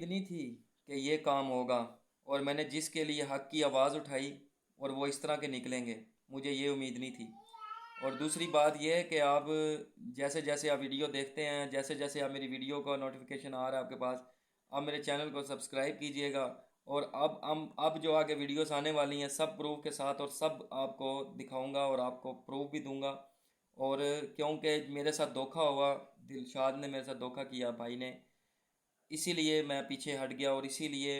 नहीं थी कि ये काम होगा, और मैंने जिसके लिए हक की आवाज़ उठाई और वो इस तरह के निकलेंगे, मुझे ये उम्मीद नहीं थी। और दूसरी बात यह है कि आप जैसे जैसे आप वीडियो देखते हैं, जैसे जैसे आप मेरी वीडियो का नोटिफिकेशन आ रहा है आपके पास, आप मेरे चैनल को सब्सक्राइब कीजिएगा। और अब जो आगे वीडियोस आने वाली हैं सब प्रूफ के साथ, और सब आपको दिखाऊंगा और आपको प्रूफ भी दूंगा। और क्योंकि मेरे साथ धोखा हुआ, दिलशाद ने मेरे साथ धोखा किया भाई ने, इसीलिए मैं पीछे हट गया और इसीलिए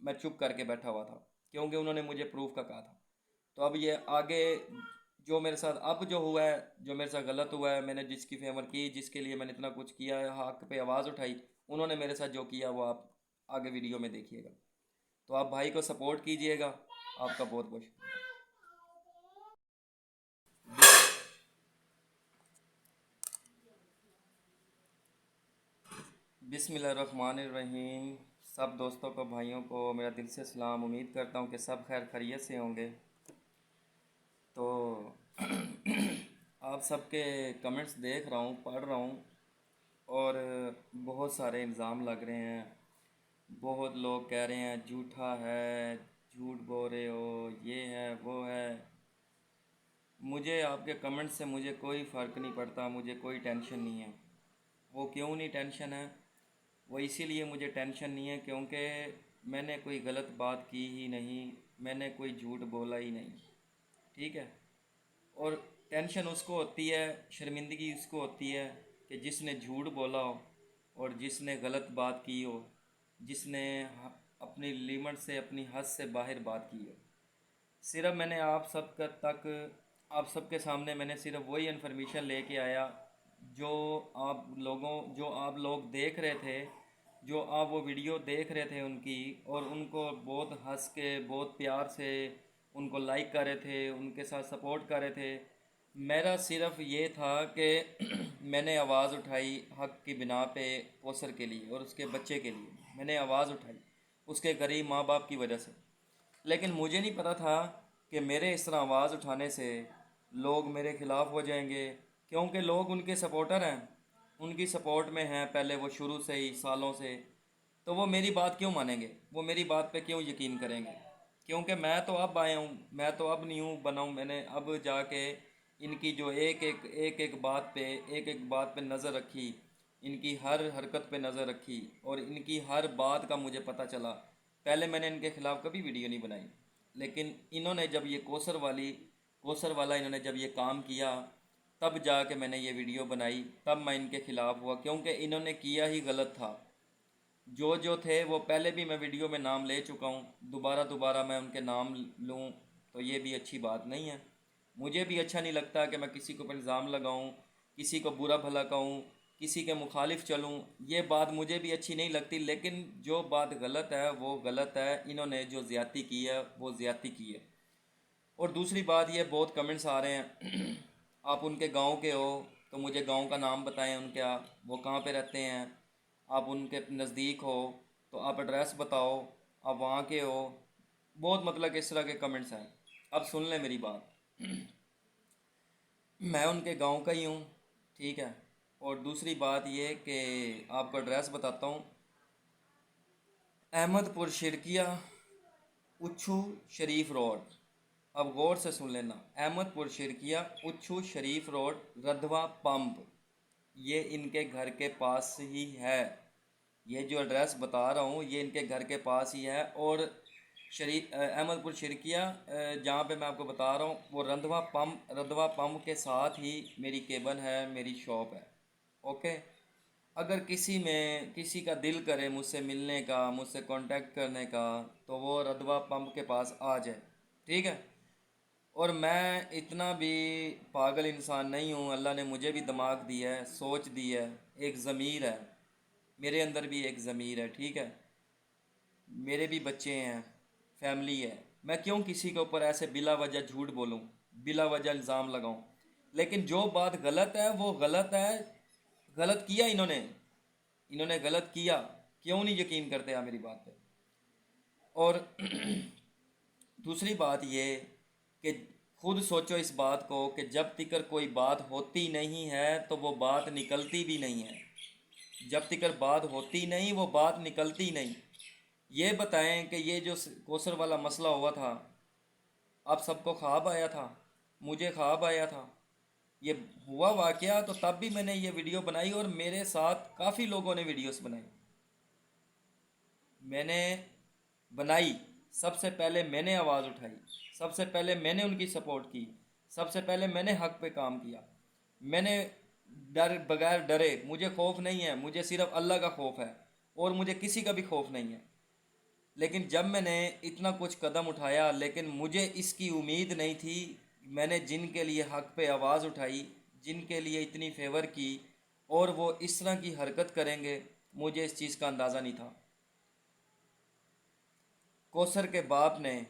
मैं चुप करके बैठा हुआ था, क्योंकि उन्होंने मुझे प्रूफ का कहा था। तो अब ये आगे जो मेरे साथ अब जो हुआ है, जो मेरे साथ गलत हुआ है, मैंने जिसकी फेवर की, जिसके लिए मैंने इतना कुछ किया है, हक पे आवाज़ उठाई, उन्होंने मेरे साथ जो किया वो आप आगे वीडियो में देखिएगा। तो आप भाई को सपोर्ट कीजिएगा। आपका बहुत बहुत शुक्रिया। बिस्मिल्लाहिर्रहमानिर्रहीम। सब दोस्तों को, भाइयों को मेरा दिल से सलाम। उम्मीद करता हूँ कि सब खैर खैरियत से होंगे। तो आप सबके कमेंट्स देख रहा हूँ, पढ़ रहा हूँ, और बहुत सारे इल्ज़ाम लग रहे हैं। बहुत लोग कह रहे हैं झूठा है, झूठ बोल रहे हो, ये है वो है। मुझे आपके कमेंट से मुझे कोई फ़र्क नहीं पड़ता, मुझे कोई टेंशन नहीं है। वो क्यों नहीं टेंशन है? वो इसीलिए मुझे टेंशन नहीं है क्योंकि मैंने कोई गलत बात की ही नहीं, मैंने कोई झूठ बोला ही नहीं। ठीक है। और टेंशन उसको होती है, शर्मिंदगी उसको होती है कि जिसने झूठ बोला हो और जिसने गलत बात की हो, जिसने अपनी लिमिट से, अपनी हद से बाहर बात की हो। सिर्फ मैंने आप सबके सामने मैंने सिर्फ वही इन्फॉर्मेशन लेके आया जो जो आप लोग देख रहे थे, जो आप वो वीडियो देख रहे थे उनकी, और उनको बहुत हंस के, बहुत प्यार से उनको लाइक कर रहे थे, उनके साथ सपोर्ट कर रहे थे। मेरा सिर्फ ये था कि मैंने आवाज़ उठाई हक की बिना पे कोसर के लिए और उसके बच्चे के लिए मैंने आवाज़ उठाई, उसके गरीब माँ बाप की वजह से। लेकिन मुझे नहीं पता था कि मेरे इस तरह आवाज़ उठाने से लोग मेरे ख़िलाफ़ हो जाएंगे, क्योंकि लोग उनके सपोर्टर हैं, उनकी सपोर्ट में हैं पहले, वो शुरू से ही सालों से। तो वो मेरी बात क्यों मानेंगे, वो मेरी बात पे क्यों यकीन करेंगे? क्योंकि मैं तो अब आया हूँ, मैं तो अब न्यू बना हूँ। मैंने अब जाके इनकी जो एक एक बात पे नज़र रखी, इनकी हर हरकत पे नज़र रखी, और इनकी हर बात का मुझे पता चला। पहले मैंने इनके ख़िलाफ़ कभी वीडियो नहीं बनाई, लेकिन इन्होंने जब ये कोसर वाला इन्होंने जब ये काम किया, तब जाके मैंने ये वीडियो बनाई, तब मैं इनके ख़िलाफ़ हुआ, क्योंकि इन्होंने किया ही गलत था। जो जो थे वो पहले भी मैं वीडियो में नाम ले चुका हूँ, दोबारा दोबारा मैं उनके नाम लूँ तो ये भी अच्छी बात नहीं है। मुझे भी अच्छा नहीं लगता कि मैं किसी को पर इल्ज़ाम लगाऊँ, किसी को बुरा भला कहूँ, किसी के मुखालिफ चलूँ। ये बात मुझे भी अच्छी नहीं लगती, लेकिन जो बात गलत है वो गलत है। इन्होंने जो ज़्यादती की है वो ज़्यादती की है। और दूसरी बात, ये बहुत कमेंट्स आ रहे हैं आप उनके गांव के हो तो मुझे गांव का नाम बताएं उनका, वो कहाँ पे रहते हैं। आप उनके नज़दीक हो तो आप एड्रेस बताओ, आप वहाँ के हो। बहुत मतलब कि इस तरह के कमेंट्स हैं। अब सुन लें मेरी बात। मैं उनके गांव का ही हूँ, ठीक है। और दूसरी बात ये कि आपको एड्रेस बताता हूँ। अहमदपुर शिरकिया, उच्छू शरीफ रोड। अब गौर से सुन लेना, अहमदपुर शिरकिया, उच्छू शरीफ रोड, रधवा पंप, ये इनके घर के पास ही है। ये जो एड्रेस बता रहा हूँ ये इनके घर के पास ही है। और अहमदपुर शिरकिया, जहाँ पे मैं आपको बता रहा हूँ, वो रंधवा पंप के साथ ही मेरी केबन है, मेरी शॉप है। ओके। अगर किसी का दिल करे मुझसे मिलने का, मुझसे कांटेक्ट करने का, तो वो रधवा पंप के पास आ जाए, ठीक है। और मैं इतना भी पागल इंसान नहीं हूँ, अल्लाह ने मुझे भी दिमाग दिया है, सोच दी है, एक ज़मीर है, मेरे अंदर भी एक ज़मीर है, ठीक है। मेरे भी बच्चे हैं, फैमिली है। मैं क्यों किसी के ऊपर ऐसे बिला वजह झूठ बोलूँ, बिला वजह इल्ज़ाम लगाऊँ? लेकिन जो बात गलत है वो गलत है। गलत किया इन्होंने, इन्होंने गलत किया। क्यों नहीं यकीन करते आप मेरी बात पे? और दूसरी बात ये कि खुद सोचो इस बात को कि जब तक कोई बात होती नहीं है तो वो बात निकलती भी नहीं है। جب تک بات ہوتی نہیں وہ بات نکلتی نہیں۔ یہ بتائیں کہ یہ جو کوثر والا مسئلہ ہوا تھا، آپ سب کو خواب آیا تھا، مجھے خواب آیا تھا، یہ ہوا واقعہ، تو تب بھی میں نے یہ ویڈیو بنائی اور میرے ساتھ کافی لوگوں نے ویڈیوز بنائی۔ میں نے بنائی، سب سے پہلے میں نے آواز اٹھائی، سب سے پہلے میں نے ان کی سپورٹ کی، سب سے پہلے میں نے حق پہ کام کیا۔ میں نے بغیر ڈرے، مجھے خوف نہیں ہے، مجھے صرف اللہ کا خوف ہے اور مجھے کسی کا بھی خوف نہیں ہے۔ لیکن جب میں نے اتنا کچھ قدم اٹھایا، لیکن مجھے اس کی امید نہیں تھی۔ میں نے جن کے لیے حق پہ آواز اٹھائی، جن کے لیے اتنی فیور کی، اور وہ اس طرح کی حرکت کریں گے، مجھے اس چیز کا اندازہ نہیں تھا۔ کوثر کے باپ نے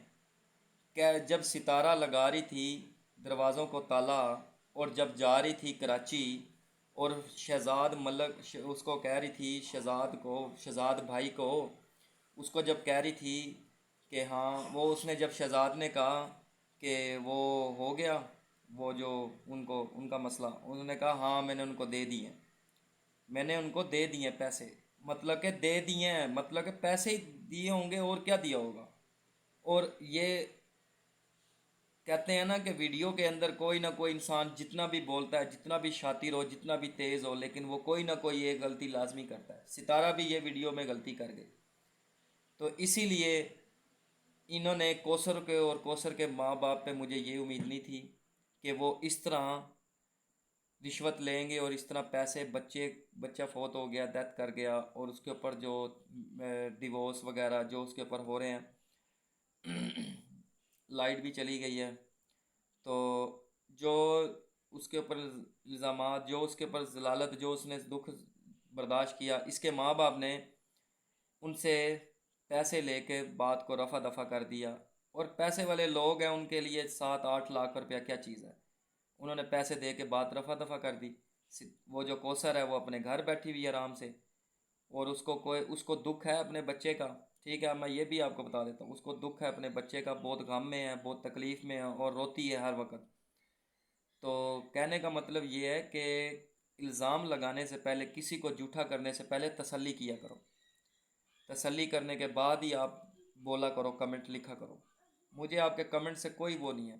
جب ستارہ لگا رہی تھی دروازوں کو تالا، اور جب جا رہی تھی کراچی، اور شہزاد ملک اس کو کہہ رہی تھی، شہزاد بھائی کو، اس کو جب کہہ رہی تھی کہ ہاں، وہ اس نے جب شہزاد نے کہا کہ وہ ہو گیا، وہ جو ان کا مسئلہ، انہوں نے کہا ہاں میں نے ان کو دے دیے، میں نے ان کو دے دیے پیسے، مطلب کہ دے دیے ہیں، مطلب کہ پیسے ہی دیے ہوں گے اور کیا دیا ہوگا۔ اور یہ کہتے ہیں نا کہ ویڈیو کے اندر کوئی نہ کوئی انسان جتنا بھی بولتا ہے، جتنا بھی شاطر ہو، جتنا بھی تیز ہو، لیکن وہ کوئی نہ کوئی یہ غلطی لازمی کرتا ہے۔ ستارہ بھی یہ ویڈیو میں غلطی کر گئی، تو اسی لیے انہوں نے کوثر کے اور کوثر کے ماں باپ پہ مجھے یہ امید نہیں تھی کہ وہ اس طرح رشوت لیں گے اور اس طرح پیسے، بچہ فوت ہو گیا، ڈیتھ کر گیا، اور اس کے اوپر جو ڈیورس وغیرہ جو اس کے اوپر ہو رہے ہیں، لائٹ بھی چلی گئی ہے، تو جو اس کے اوپر الزامات، جو اس کے اوپر ضلالت، جو اس نے دکھ برداشت کیا، اس کے ماں باپ نے ان سے پیسے لے کے بات کو رفع دفع کر دیا۔ اور پیسے والے لوگ ہیں، ان کے لیے 7-8 لاکھ روپیہ کیا چیز ہے، انہوں نے پیسے دے کے بات رفع دفع کر دی۔ وہ جو کوثر ہے وہ اپنے گھر بیٹھی ہوئی ہے آرام سے، اور اس کو دکھ ہے اپنے بچے کا، ٹھیک ہے، میں یہ بھی آپ کو بتا دیتا ہوں، اس کو دکھ ہے اپنے بچے کا، بہت غم میں ہے، بہت تکلیف میں ہے، اور روتی ہے ہر وقت۔ تو کہنے کا مطلب یہ ہے کہ الزام لگانے سے پہلے، کسی کو جھوٹا کرنے سے پہلے تسلی کیا کرو، تسلی کرنے کے بعد ہی آپ بولا کرو، کمنٹ لکھا کرو۔ مجھے آپ کے کمنٹ سے کوئی وہ نہیں ہے،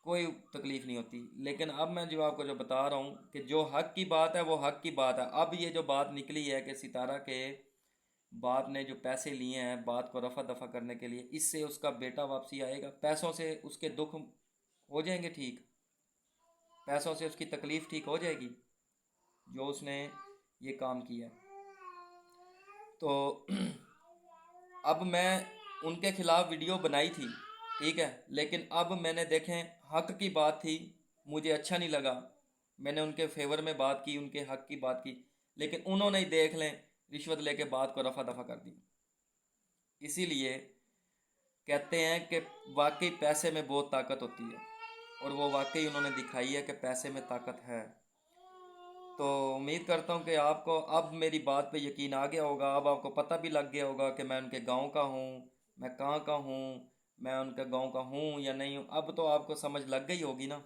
کوئی تکلیف نہیں ہوتی، لیکن اب میں جو آپ کو جو بتا رہا ہوں کہ جو حق کی بات ہے وہ حق کی بات ہے۔ اب یہ جو بات نکلی ہے کہ ستارہ کے باپ نے جو پیسے لیے ہیں بات کو رفع دفع کرنے کے لیے، اس سے اس کا بیٹا واپسی آئے گا، پیسوں سے اس کے دکھ ہو جائیں گے ٹھیک، پیسوں سے اس کی تکلیف ٹھیک ہو جائے گی جو اس نے یہ کام کیا۔ تو اب میں ان کے خلاف ویڈیو بنائی تھی، ٹھیک ہے، لیکن اب میں نے دیکھیں حق کی بات تھی، مجھے اچھا نہیں لگا، میں نے ان کے فیور میں بات کی، ان کے حق کی بات کی، لیکن انہوں نے دیکھ لیں رشوت لے کے بات کو رفع دفع کر دی۔ اسی لیے کہتے ہیں کہ واقعی پیسے میں بہت طاقت ہوتی ہے، اور وہ واقعی انہوں نے دکھائی ہے کہ پیسے میں طاقت ہے۔ تو امید کرتا ہوں کہ آپ کو اب میری بات پہ یقین آ گیا ہوگا، اب آپ کو پتہ بھی لگ گیا ہوگا کہ میں ان کے گاؤں کا ہوں، میں کہاں کا ہوں، میں ان کے گاؤں کا ہوں یا نہیں ہوں۔ اب تو آپ کو سمجھ لگ گئی ہوگی نا،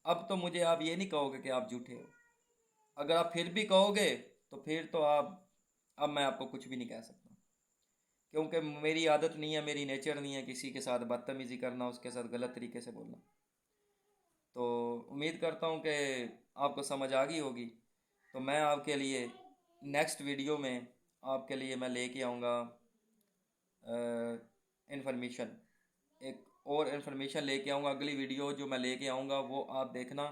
اب تو مجھے آپ یہ نہیں کہو گے کہ آپ جھوٹے ہو۔ اگر آپ پھر بھی کہو گے تو پھر تو اب میں آپ کو کچھ بھی نہیں کہہ سکتا، کیونکہ میری عادت نہیں ہے، میری نیچر نہیں ہے کسی کے ساتھ بدتمیزی کرنا، اس کے ساتھ غلط طریقے سے بولنا۔ تو امید کرتا ہوں کہ آپ کو سمجھ آ گئی ہوگی۔ تو میں آپ کے لیے نیکسٹ ویڈیو میں آپ کے لیے میں لے کے آؤں گا انفارمیشن، ایک اور انفارمیشن لے کے آؤں گا۔ اگلی ویڈیو جو میں لے کے آؤں گا وہ آپ دیکھنا،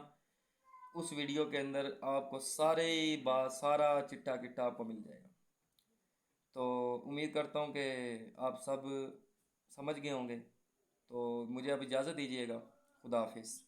اس ویڈیو کے اندر آپ کو سارا چٹا کٹا آپ کو مل جائے گا۔ تو امید کرتا ہوں کہ آپ سب سمجھ گئے ہوں گے، تو مجھے اب اجازت دیجیے گا، خدا حافظ۔